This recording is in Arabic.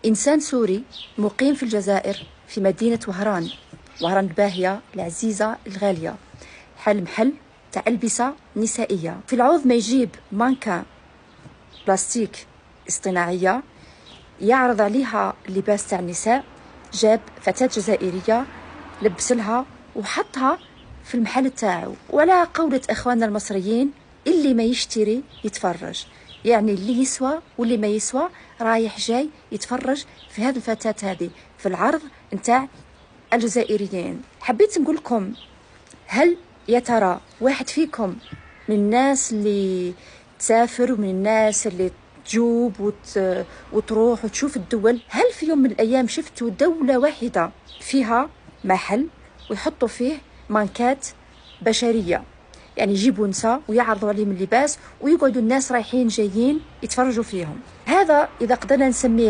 إنسان سوري مقيم في الجزائر في مدينة وهران الباهية العزيزة الغالية، حل محل تاع ألبسة نسائية. في العوض ما يجيب مانكا بلاستيك اصطناعية يعرض عليها اللباس تاع النساء، جاب فتاة جزائرية لبسلها وحطها في المحل تاعو. ولا قولة إخواننا المصريين اللي ما يشتري يتفرج، يعني اللي يسوى واللي ما يسوى رايح جاي يتفرج في هذه الفتاة هذه في العرض نتاع الجزائريين. حبيت نقول لكم، هل يا ترى واحد فيكم من الناس اللي تسافر ومن الناس اللي تجوب وتروح وتشوف الدول، هل في يوم من الأيام شفتوا دولة واحدة فيها محل ويحطوا فيه مانكات بشرية؟ يعني يجيبوا نساء ويعرضوا عليهم اللباس ويقعدوا الناس رايحين جايين يتفرجوا فيهم. هذا إذا قدرنا نسميه